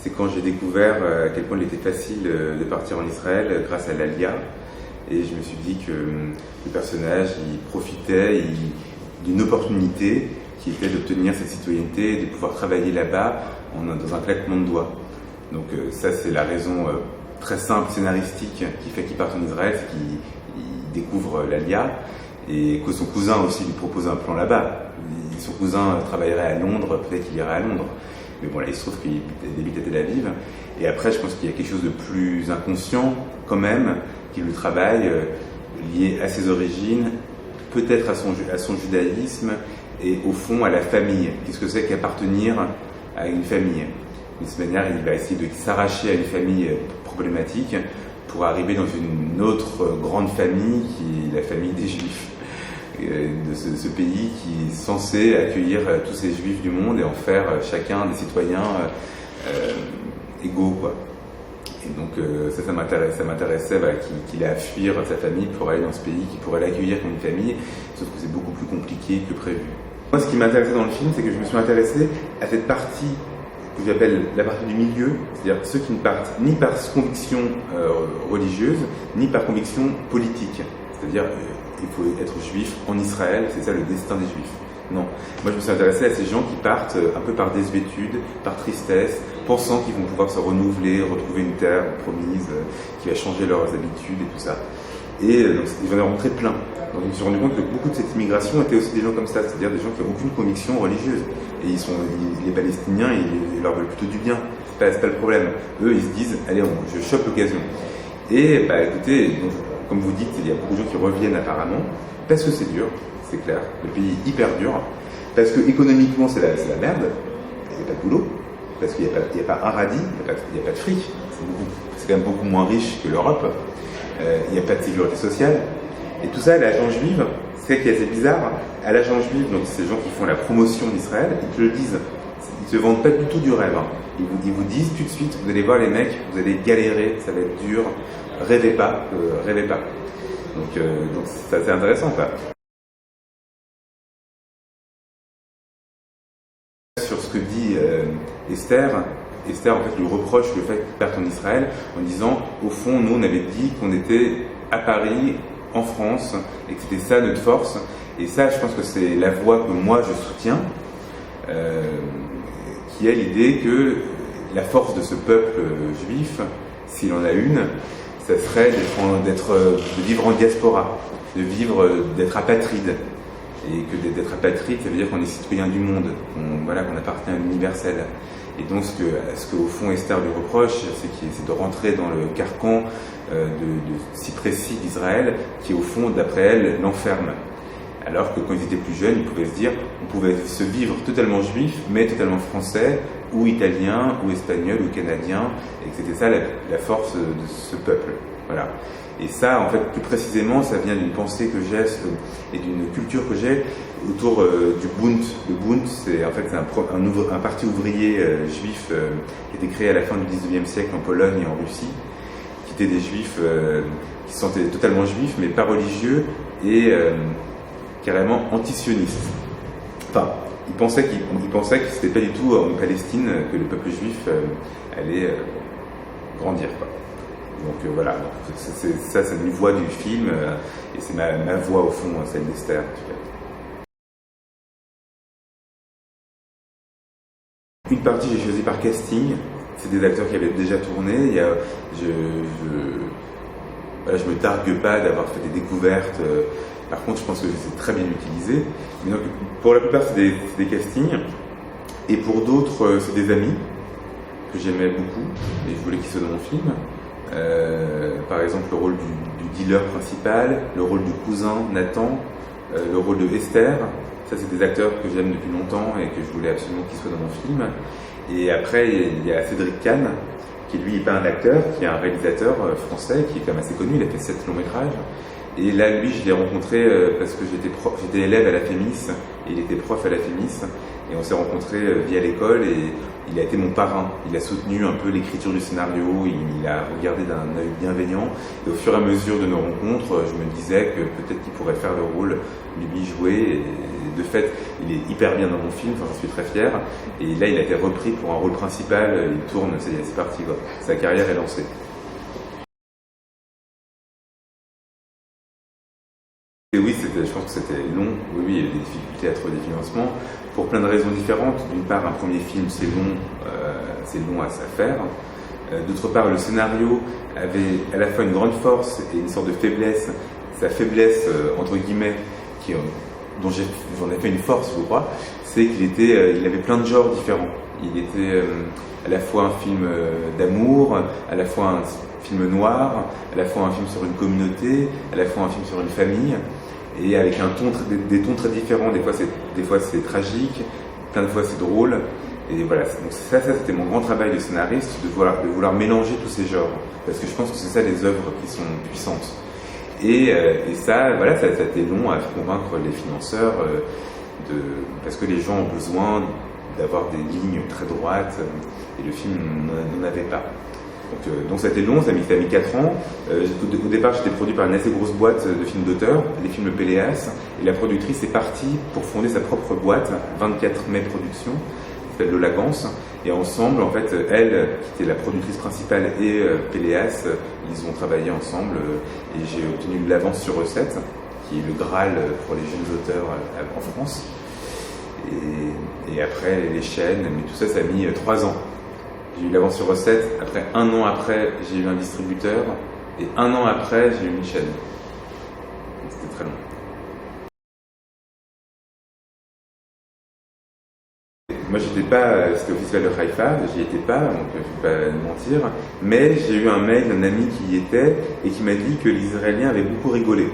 c'est quand j'ai découvert à quel point il était facile de partir en Israël grâce à l'Alia. Et je me suis dit que le personnage, il profitait d'une opportunité qui était d'obtenir cette citoyenneté, de pouvoir travailler là-bas dans un claquement de doigts. Donc ça, c'est la raison très simple, scénaristique, qui fait qu'il parte en Israël, c'est qu'il découvre l'Alia, et que son cousin aussi lui propose un plan là-bas. Son cousin travaillerait à Londres, peut-être qu'il irait à Londres. Mais bon, là, il se trouve qu'il habite à Tel Aviv. Et après, je pense qu'il y a quelque chose de plus inconscient, quand même, qui le travaille, lié à ses origines, peut-être à son judaïsme, et au fond à la famille. Qu'est-ce que c'est qu'appartenir à une famille? De cette manière, il va essayer de s'arracher à une famille problématique pour arriver dans une autre grande famille qui est la famille des Juifs, de ce pays qui est censé accueillir tous ces Juifs du monde et en faire chacun des citoyens égaux, quoi. Et donc ça m'intéressait qu'il ait à fuir sa famille pour aller dans ce pays qui pourrait l'accueillir comme une famille, sauf que c'est beaucoup plus compliqué que prévu. Moi, ce qui m'intéressait dans le film, c'est que je me suis intéressé à cette partie que j'appelle la partie du milieu, c'est-à-dire ceux qui ne partent ni par conviction religieuse, ni par conviction politique. C'est-à-dire, il faut être juif en Israël, c'est ça le destin des juifs. Non. Moi, je me suis intéressé à ces gens qui partent un peu par désuétude, par tristesse, pensant qu'ils vont pouvoir se renouveler, retrouver une terre promise, qui va changer leurs habitudes et tout ça. Et donc, j'en ai rencontré plein. Donc, je me suis rendu compte que beaucoup de cette immigration étaient aussi des gens comme ça, c'est-à-dire des gens qui n'ont aucune conviction religieuse. Et les Palestiniens, ils leur veulent plutôt du bien. C'est pas le problème. Eux, ils se disent, allez, je chope l'occasion. Et, écoutez, donc, comme vous dites, il y a beaucoup de gens qui reviennent apparemment, parce que c'est dur, c'est clair. Le pays est hyper dur, parce que économiquement, c'est la merde. Il n'y a pas de boulot, parce qu'il n'y a pas un radis, il n'y a pas de fric. C'est quand même beaucoup moins riche que l'Europe. Il n'y a pas de sécurité sociale. Et tout ça, à l'agent juive, c'est qui est assez bizarre. À l'agent juive, donc ces gens qui font la promotion d'Israël, ils te le disent. Ils ne te vendent pas du tout du rêve. Ils vous disent tout de suite, vous allez voir les mecs, vous allez galérer, ça va être dur. Rêvez pas, rêvez pas. Donc ça, c'est intéressant, quoi. Sur ce que dit Esther, en fait, lui reproche le fait qu'il parte en Israël en disant, au fond, nous, on avait dit qu'on était à Paris, en France, et que c'était ça notre force. Et ça, je pense que c'est la voie que moi, je soutiens, qui est l'idée que la force de ce peuple juif, s'il en a une, ça serait de vivre en diaspora, d'être apatride. Et que d'être apatride, ça veut dire qu'on est citoyen du monde, qu'on appartient à l'universel. Et donc ce que au fond Esther lui reproche, c'est de rentrer dans le carcan de si précis d'Israël, qui au fond, d'après elle, l'enferme. Alors que quand ils étaient plus jeunes, ils pouvaient se dire, on pouvait se vivre totalement juif, mais totalement français, ou italien, ou espagnol, ou canadien, et que c'était ça la force de ce peuple. Voilà. Et ça, en fait, plus précisément, ça vient d'une pensée que j'ai et d'une culture que j'ai autour du Bund. Le Bund, c'est un parti ouvrier juif qui a été créé à la fin du XIXe siècle en Pologne et en Russie, qui étaient des juifs qui se sentaient totalement juifs, mais pas religieux et carrément antisionistes. Enfin, ils pensaient que c'était pas du tout en Palestine que le peuple juif allait grandir, quoi. Donc voilà, ça c'est une voix du film, et c'est ma voix au fond, celle d'Esther. Une partie j'ai choisi par casting, c'est des acteurs qui avaient déjà tourné. Je me targue pas d'avoir fait des découvertes, par contre je pense que c'est très bien utilisé. Mais donc, pour la plupart c'est des castings, et pour d'autres c'est des amis que j'aimais beaucoup, et je voulais qu'ils soient dans mon film. Par exemple le rôle du dealer principal, le rôle du cousin Nathan, le rôle de Esther. Ça, c'est des acteurs que j'aime depuis longtemps et que je voulais absolument qu'ils soient dans mon film. Et après, il y a Cédric Kahn, qui lui n'est pas un acteur, qui est un réalisateur français, qui est quand même assez connu. Il a fait 7 longs métrages. Et là, lui, je l'ai rencontré parce que j'étais élève à la FEMIS, et il était prof à la FEMIS. Et on s'est rencontrés via l'école, et il a été mon parrain. Il a soutenu un peu l'écriture du scénario, il a regardé d'un œil bienveillant. Et au fur et à mesure de nos rencontres, je me disais que peut-être qu'il pourrait faire le rôle, lui jouer. Et de fait, il est hyper bien dans mon film, enfin, j'en suis très fier. Et là, il a été repris pour un rôle principal, il tourne, c'est parti, quoi. Sa carrière est lancée. Et oui, je pense que c'était long. Oui, il y avait des difficultés à trouver des financements pour plein de raisons différentes. D'une part, un premier film, c'est long à faire. D'autre part, le scénario avait à la fois une grande force et une sorte de faiblesse. Sa faiblesse, entre guillemets, dont j'en ai fait une force, je crois, c'est il avait plein de genres différents. Il était à la fois un film d'amour, à la fois un film noir, à la fois un film sur une communauté, à la fois un film sur une famille, et avec des tons très différents. Des fois c'est tragique, plein de fois c'est drôle. Et voilà, donc ça c'était mon grand travail de scénariste, de vouloir mélanger tous ces genres, parce que je pense que c'est ça les œuvres qui sont puissantes. Et ça, voilà, ça a été long à convaincre les financeurs, parce que les gens ont besoin d'avoir des lignes très droites, et le film n'en avait pas. Donc ça a été long, ça a mis 4 ans. Au départ, j'étais produit par une assez grosse boîte de films d'auteur, les films Péléas, et la productrice est partie pour fonder sa propre boîte, 24 mai Productions, qui s'appelle Lola Gans, et ensemble, en fait, elle, qui était la productrice principale, et Péléas, ils ont travaillé ensemble, et j'ai obtenu l'avance sur recette, qui est le Graal pour les jeunes auteurs en France. Et après, les chaînes, mais tout ça, ça a mis 3 ans. J'ai eu l'avance sur recette, après 1 an après, j'ai eu un distributeur, et 1 an après, j'ai eu une chaîne. C'était très long. Moi, j'étais pas, c'était au festival de Haïfa, j'y étais pas, donc je vais pas mentir, mais j'ai eu un mail d'un ami qui y était, et qui m'a dit que les Israéliens avaient beaucoup rigolé,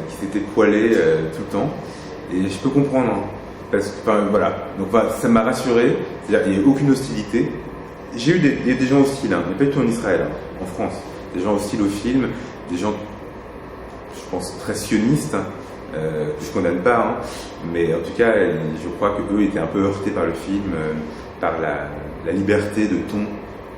qui s'étaient poilés tout le temps, et je peux comprendre, hein. Parce que, enfin, voilà. Donc, ça m'a rassuré. C'est-à-dire qu'il n'y a eu aucune hostilité. J'ai eu des gens hostiles, hein. Il n'y a pas du tout en Israël, hein, en France. Des gens hostiles au film, des gens, je pense, très sionistes, hein, que je condamne pas, hein. Mais en tout cas, je crois qu'eux étaient un peu heurtés par le film, par la liberté de ton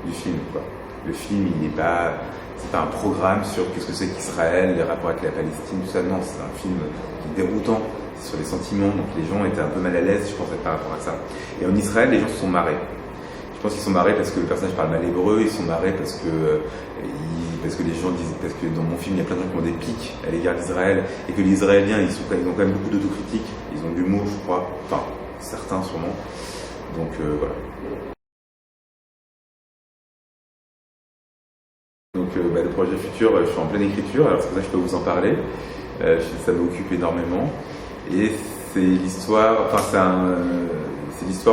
du film, quoi. Le film, c'est pas un programme sur qu'est-ce que c'est qu'Israël, les rapports avec la Palestine, tout ça. Non, c'est un film qui est déroutant. Sur les sentiments, donc les gens étaient un peu mal à l'aise, je pense, par rapport à ça. Et en Israël, les gens se sont marrés. Je pense qu'ils sont marrés parce que le personnage parle mal hébreu, ils sont marrés parce que les gens disent, parce que dans mon film, il y a plein de gens qui ont des pics à l'égard d'Israël, et que les Israéliens, ils ont quand même beaucoup d'autocritique, ils ont de l'humour, je crois, enfin, certains sûrement. Donc voilà. Donc le projet futur, je suis en pleine écriture, alors c'est pour ça que je peux vous en parler. Ça m'occupe énormément. Et c'est l'histoire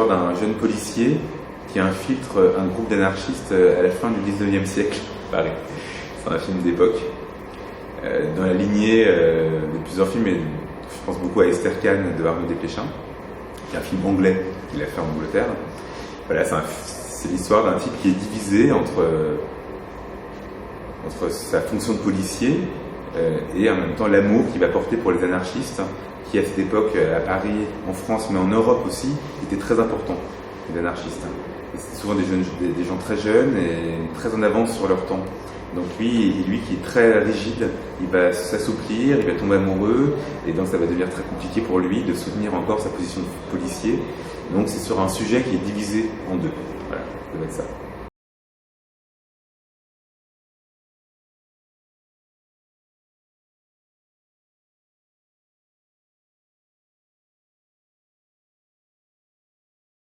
d'un jeune policier qui infiltre un groupe d'anarchistes à la fin du 19e siècle, Paris. C'est un film d'époque. Dans la lignée de plusieurs films, et je pense beaucoup à Esther Kahn de Arnaud Desplechin, qui est un film anglais qu'il a fait en Angleterre. Voilà, c'est l'histoire d'un type qui est divisé entre sa fonction de policier et en même temps l'amour qu'il va porter pour les anarchistes, qui à cette époque, à Paris, en France, mais en Europe aussi, était très important, les anarchistes. C'était souvent des gens très jeunes et très en avance sur leur temps. Donc lui qui est très rigide, il va s'assouplir, il va tomber amoureux, et donc ça va devenir très compliqué pour lui de soutenir encore sa position de policier. Donc c'est sur un sujet qui est divisé en deux. Voilà, ça va être ça.